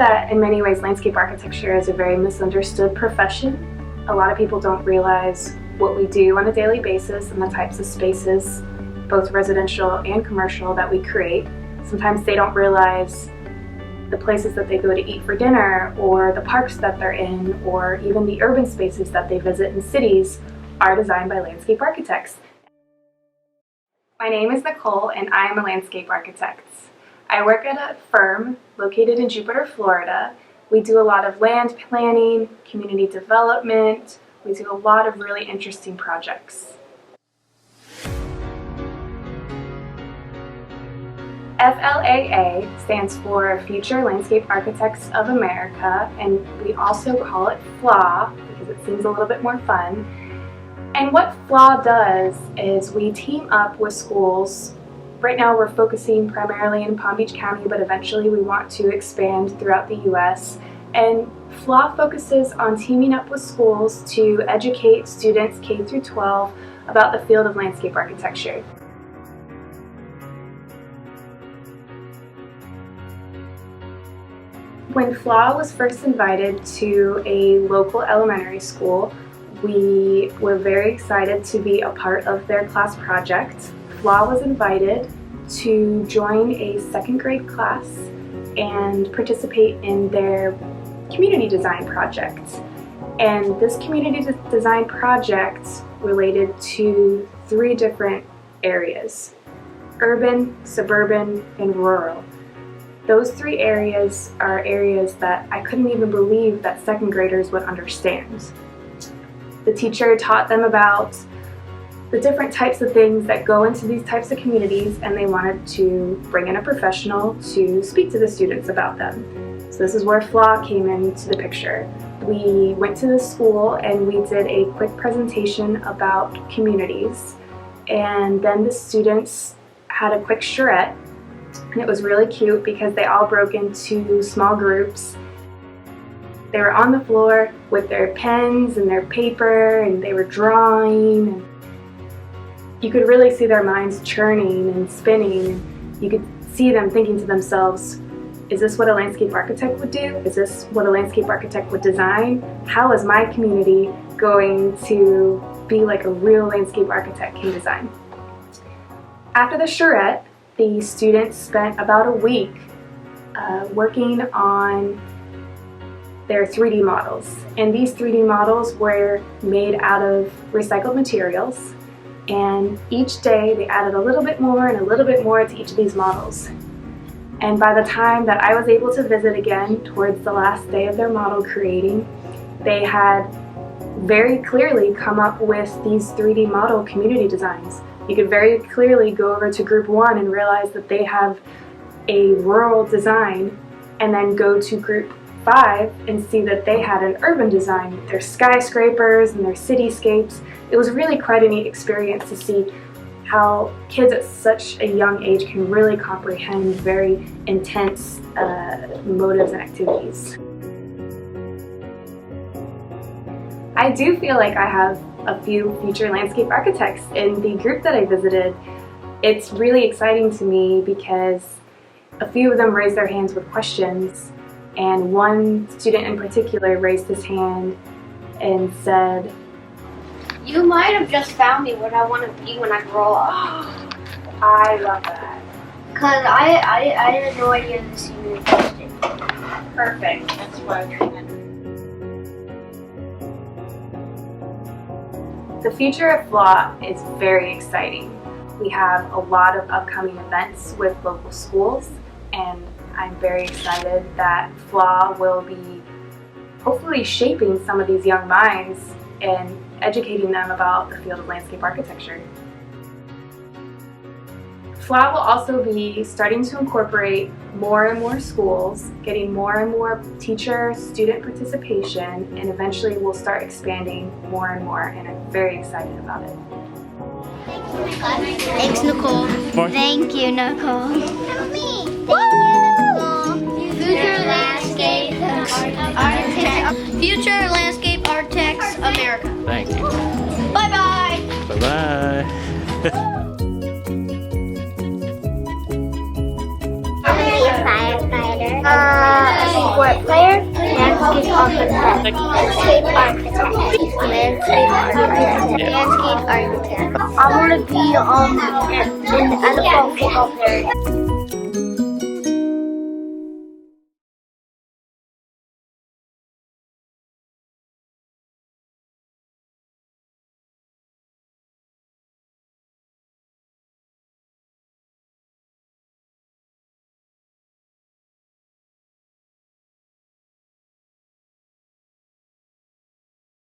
that in many ways landscape architecture is a very misunderstood profession. A lot of people don't realize what we do on a daily basis and the types of spaces, both residential and commercial, that we create. Sometimes they don't realize the places that they go to eat for dinner, or the parks that they're in, or even the urban spaces that they visit in cities are designed by landscape architects. My name is Nicole and I am a landscape architect. I work at a firm located in Jupiter, Florida. We do a lot of land planning, community development. We do a lot of really interesting projects. FLAA stands for Future Landscape Architects of America, and we also call it FLAA because it seems a little bit more fun. And what FLAA does is we team up with schools. Right now we're focusing primarily in Palm Beach County, but eventually we want to expand throughout the U.S. And FLAA focuses on teaming up with schools to educate students K through 12 about the field of landscape architecture. When FLAA was first invited to a local elementary school, we were very excited to be a part of their class project. FLAA was invited to join a second grade class and participate in their community design project. And this community design project related to 3 different areas: urban, suburban, and rural. Those 3 areas are areas that I couldn't even believe that second graders would understand. The teacher taught them about the different types of things that go into these types of communities, and they wanted to bring in a professional to speak to the students about them. So this is where FLAA came into the picture. We went to the school and we did a quick presentation about communities, and then the students had a quick charrette. And it was really cute because they all broke into small groups. They were on the floor with their pens and their paper, and they were drawing. And you could really see their minds churning and spinning. You could see them thinking to themselves, is this what a landscape architect would do? Is this what a landscape architect would design? How is my community going to be like a real landscape architect can design? After the charrette, the students spent about a week working on their 3D models. And these 3D models were made out of recycled materials. And each day they added a little bit more and a little bit more to each of these models. And by the time that I was able to visit again towards the last day of their model creating, they had very clearly come up with these 3D model community designs. You could very clearly go over to group 1 and realize that they have a rural design, and then go to group 5 and see that they had an urban design with their skyscrapers and their cityscapes. It was really quite a neat experience to see how kids at such a young age can really comprehend very intense motives and activities. I do feel like I have a few future landscape architects in the group that I visited. It's really exciting to me because a few of them raised their hands with questions, and one student in particular raised his hand and said, "You might have just found me what I want to be when I grow up." I love that. Because I had no idea this even existed. Perfect. That's what I'm trying to do. The future of FLAA is very exciting. We have a lot of upcoming events with local schools, and I'm very excited that FLAA will be hopefully shaping some of these young minds and educating them about the field of landscape architecture. FLAA will also be starting to incorporate more and more schools, getting more and more teacher-student participation, and eventually we'll start expanding more and more, and I'm very excited about it. Thanks, Nicole. Thank you, Nicole. Future Landscape Architects America. Thank you. Bye-bye. Bye-bye. Firefighter. A support player, landscape architect, landscape architect, landscape architect, landscape architect. I want to be in the NFL football player.